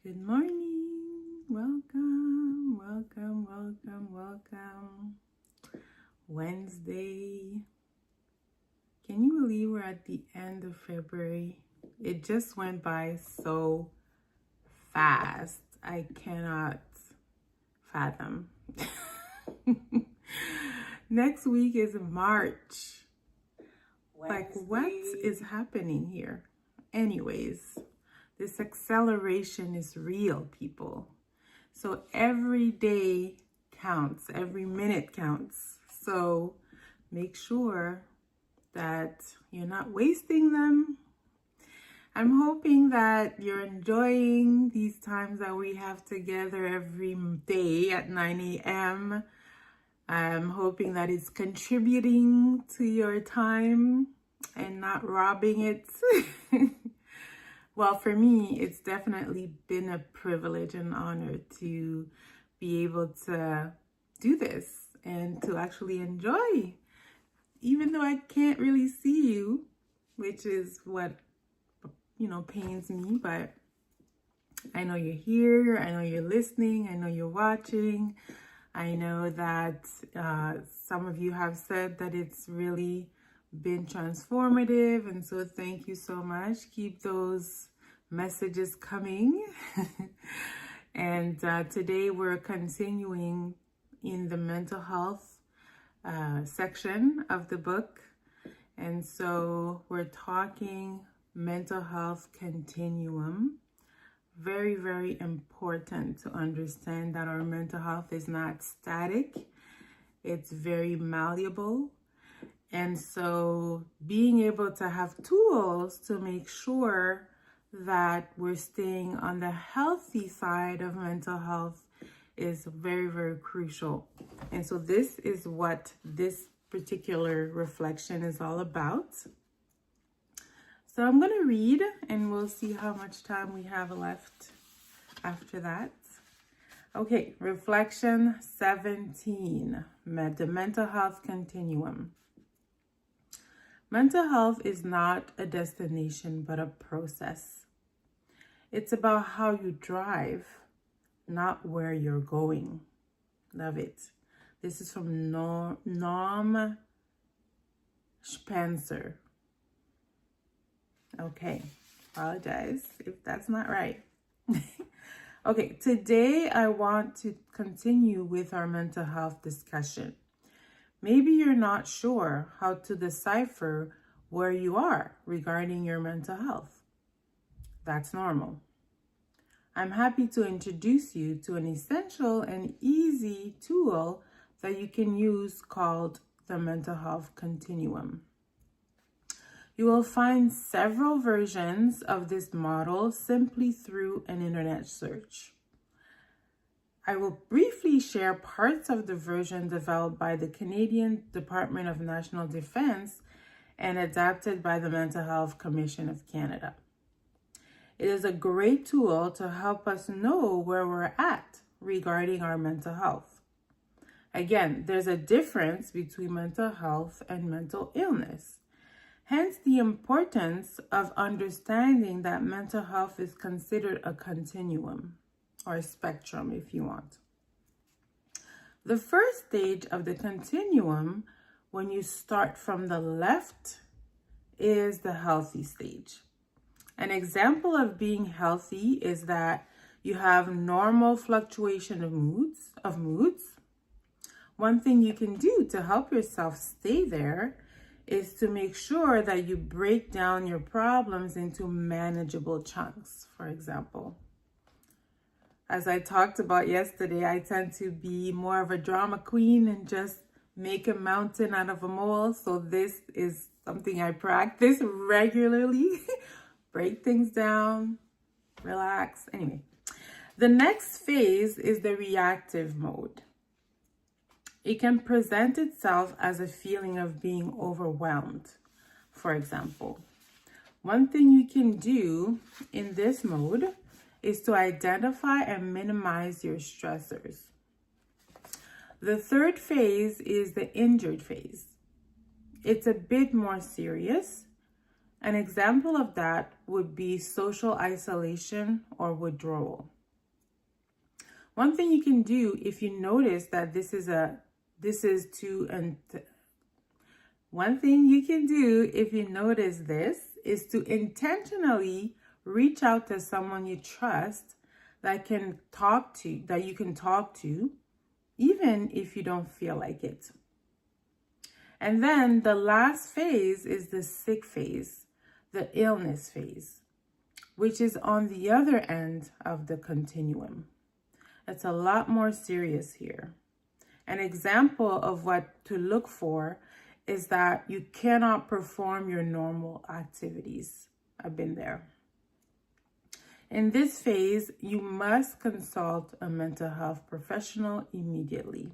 Good morning. Welcome, welcome, welcome, welcome. Wednesday. Can you believe we're at the end of February? It just went by so fast. I cannot fathom. Next week is March. Like, what is happening here? Anyways, this acceleration is real, people. So every day counts, every minute counts. So make sure that you're not wasting them. I'm hoping that you're enjoying these times that we have together every day at 9 a.m. I'm hoping that it's contributing to your time and not robbing it. Well, for me, it's definitely been a privilege and honor to be able to do this and to actually enjoy, even though I can't really see you, which is what, pains me. But I know you're here. I know you're listening. I know you're watching. I know that some of you have said that it's really been transformative, and so thank you so much. Keep those messages coming. And today we're continuing in the mental health section of the book, and so we're talking mental health continuum. Very, very important to understand that our mental health is not static. It's very malleable. And so being able to have tools to make sure that we're staying on the healthy side of mental health is very, very crucial. And so this is what this particular reflection is all about. So I'm going to read and we'll see how much time we have left after that. Okay, reflection 17, the mental health continuum. Mental health is not a destination, but a process. It's about how you drive, not where you're going. Love it. This is from Norm Spencer. Okay, apologize if that's not right. Okay, today I want to continue with our mental health discussion. Maybe you're not sure how to decipher where you are regarding your mental health. That's normal. I'm happy to introduce you to an essential and easy tool that you can use called the Mental Health Continuum. You will find several versions of this model simply through an internet search. I will briefly share parts of the version developed by the Canadian Department of National Defence and adapted by the Mental Health Commission of Canada. It is a great tool to help us know where we're at regarding our mental health. Again, there's a difference between mental health and mental illness. Hence the importance of understanding that mental health is considered a continuum, or a spectrum if you want. The first stage of the continuum, when you start from the left, is the healthy stage. An example of being healthy is that you have normal fluctuation of moods. One thing you can do to help yourself stay there is to make sure that you break down your problems into manageable chunks, for example. As I talked about yesterday, I tend to be more of a drama queen and just make a mountain out of a mole. So this is something I practice regularly. Break things down, relax. Anyway, the next phase is the reactive mode. It can present itself as a feeling of being overwhelmed, for example. One thing you can do in this mode is to identify and minimize your stressors. The third phase is the injured phase. It's a bit more serious. An example of that would be social isolation or withdrawal. One thing you can do if you notice that one thing you can do if you notice this is to intentionally reach out to someone you trust that you can talk to, even if you don't feel like it. And then the last phase is the sick phase, the illness phase, which is on the other end of the continuum. It's a lot more serious here. An example of what to look for is that you cannot perform your normal activities. I've been there. In this phase, you must consult a mental health professional immediately.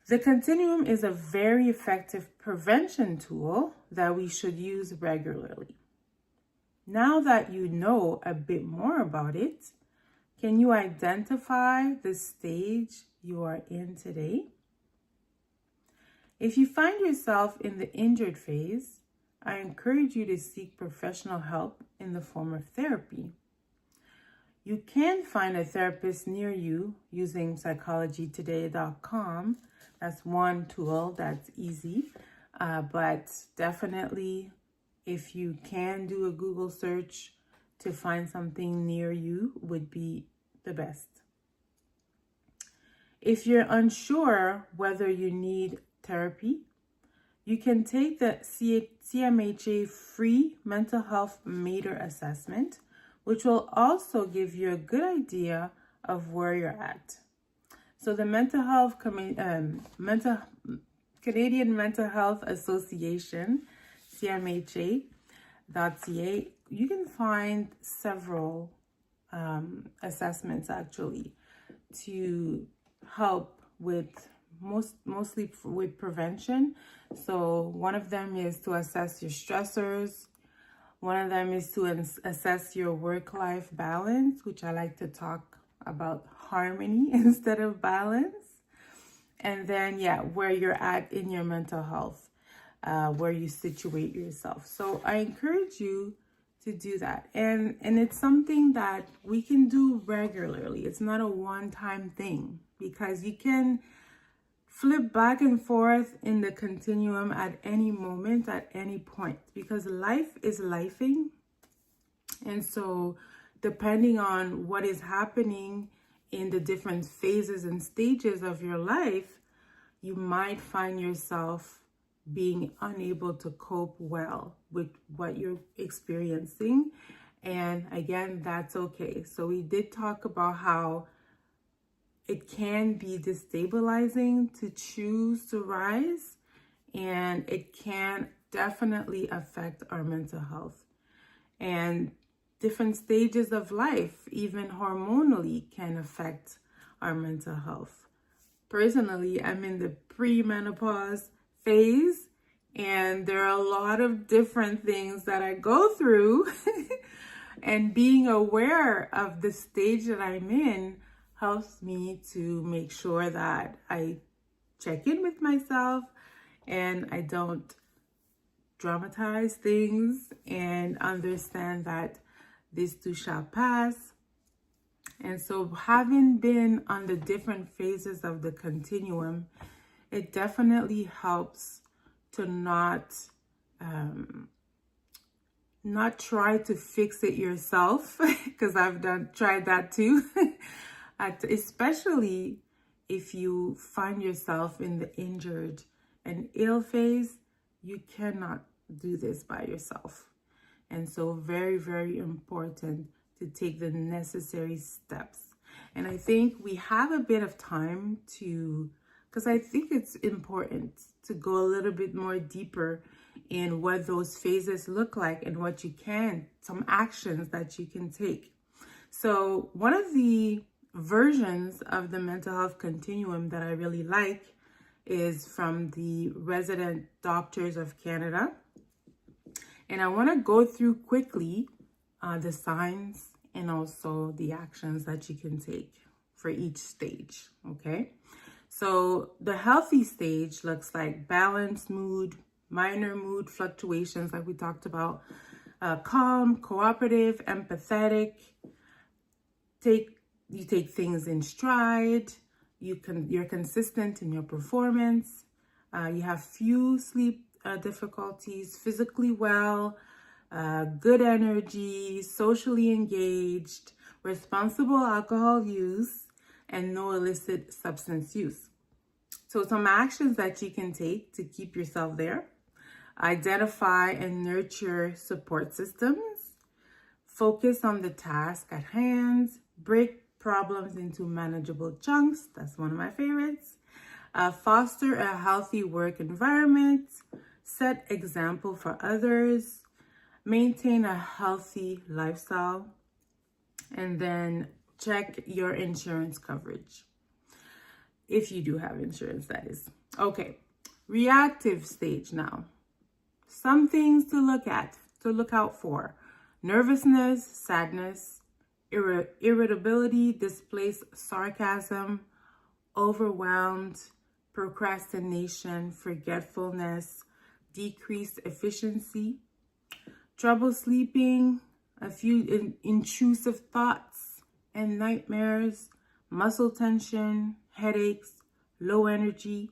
The continuum is a very effective prevention tool that we should use regularly. Now that you know a bit more about it, can you identify the stage you are in today? If you find yourself in the injured phase, I encourage you to seek professional help in the form of therapy. You can find a therapist near you using psychologytoday.com. That's one tool that's easy, but definitely if you can do a Google search to find something near you would be the best. If you're unsure whether you need therapy, you can take the CMHA free mental health meter assessment, which will also give you a good idea of where you're at. So the Canadian Mental Health Association, CMHA.ca, you can find several assessments actually to help with mostly with prevention. So one of them is to assess your stressors. One of them is to assess your work-life balance, which I like to talk about harmony instead of balance. And then, where you're at in your mental health, where you situate yourself. So I encourage you to do that. And it's something that we can do regularly. It's not a one-time thing, because you can flip back and forth in the continuum at any moment, at any point, because life is lifing. And so depending on what is happening in the different phases and stages of your life, you might find yourself being unable to cope well with what you're experiencing. And again, that's okay. So we did talk about how it can be destabilizing to choose to rise, and it can definitely affect our mental health. And different stages of life, even hormonally, can affect our mental health. Personally, I'm in the premenopause phase, and there are a lot of different things that I go through. And being aware of the stage that I'm in helps me to make sure that I check in with myself and I don't dramatize things, and understand that this too shall pass. And so having been on the different phases of the continuum, it definitely helps to not try to fix it yourself, because I've tried that too. Especially if you find yourself in the injured and ill phase, you cannot do this by yourself. And so very, very important to take the necessary steps. And I think we have a bit of time because I think it's important to go a little bit more deeper in what those phases look like and some actions that you can take. So one of the versions of the mental health continuum that I really like is from the Resident Doctors of Canada. And I want to go through quickly the signs and also the actions that you can take for each stage, okay? So the healthy stage looks like balance, mood, minor mood fluctuations like we talked about, calm, cooperative, empathetic, you take things in stride, you're consistent in your performance, you have few sleep difficulties, physically well, good energy, socially engaged, responsible alcohol use, and no illicit substance use. So some actions that you can take to keep yourself there: identify and nurture support systems, focus on the task at hand, break problems into manageable chunks. That's one of my favorites. Foster a healthy work environment, set example for others, maintain a healthy lifestyle, and then check your insurance coverage. If you do have insurance, that is. Okay, reactive stage now. Some things to look out for: nervousness, sadness, irritability, displaced sarcasm, overwhelmed, procrastination, forgetfulness, decreased efficiency, trouble sleeping, a few intrusive thoughts and nightmares, muscle tension, headaches, low energy,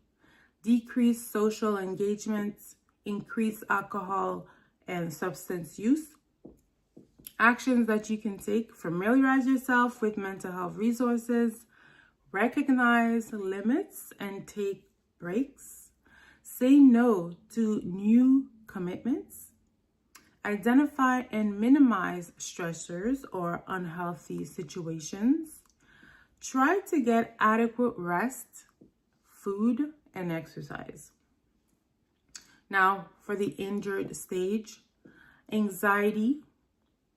decreased social engagement, increased alcohol and substance use. Actions that you can take: familiarize yourself with mental health resources, recognize limits and take breaks, say no to new commitments, identify and minimize stressors or unhealthy situations, try to get adequate rest, food, and exercise. Now, for the injured stage: anxiety,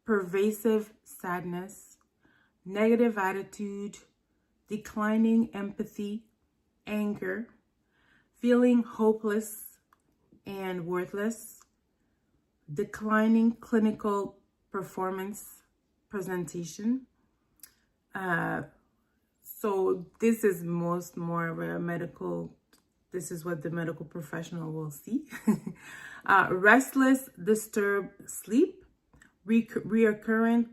pervasive sadness, negative attitude, declining empathy, anger, feeling hopeless and worthless, declining clinical performance presentation. So this is more of a medical, this is what the medical professional will see. Restless, disturbed sleep, recurrent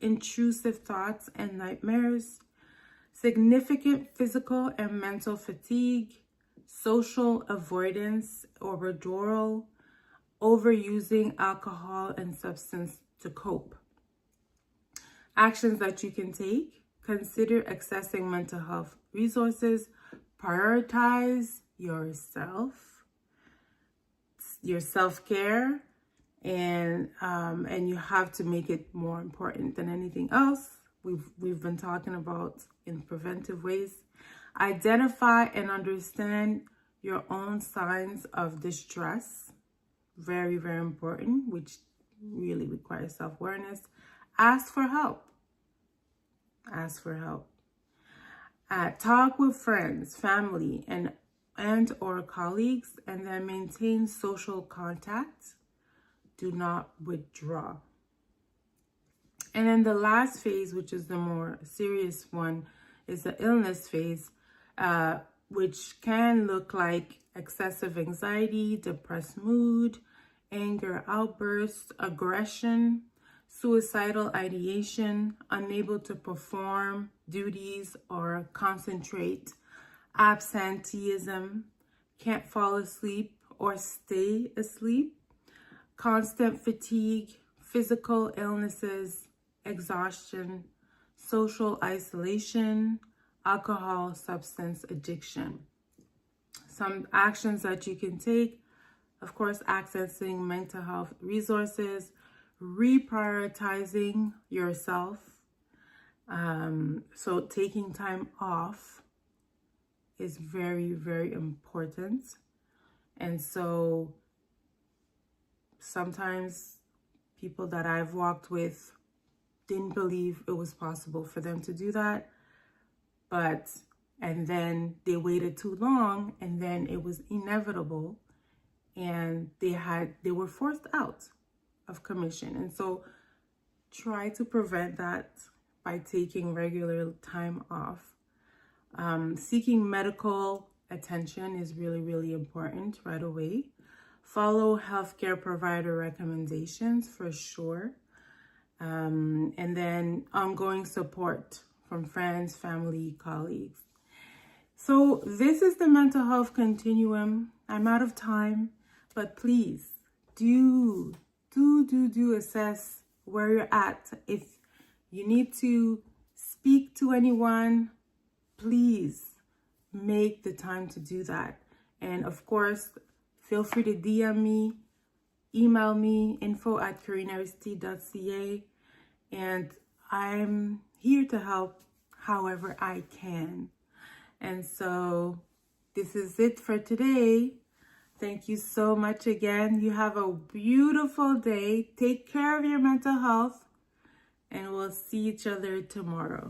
intrusive thoughts and nightmares, significant physical and mental fatigue, social avoidance or withdrawal, overusing alcohol and substance to cope. Actions that you can take: consider accessing mental health resources, prioritize your self-care, and you have to make it more important than anything else. We've been talking about in preventive ways. Identify and understand your own signs of distress. Very, very important, which really requires self-awareness. Ask for help. Talk with friends, family, and or colleagues, and then maintain social contact. Do not withdraw. And then the last phase, which is the more serious one, is the illness phase, which can look like excessive anxiety, depressed mood, anger outbursts, aggression, suicidal ideation, unable to perform duties or concentrate, absenteeism, can't fall asleep or stay asleep, constant fatigue, physical illnesses, exhaustion, social isolation, alcohol, substance addiction. Some actions that you can take: of course, accessing mental health resources, reprioritizing yourself. So taking time off is very, very important. And so sometimes people that I've walked with didn't believe it was possible for them to do that. And then they waited too long, and then it was inevitable, and they were forced out of commission. And so try to prevent that by taking regular time off. Seeking medical attention is really, really important right away. follow healthcare provider recommendations for sure. And then ongoing support from friends, family, colleagues. So this is the mental health continuum. I'm out of time, but please do assess where you're at. If you need to speak to anyone, please make the time to do that. And of course, feel free to DM me, email me, info@carinarist.ca, and I'm here to help however I can. And so this is it for today. Thank you so much again. You have a beautiful day. Take care of your mental health, and we'll see each other tomorrow.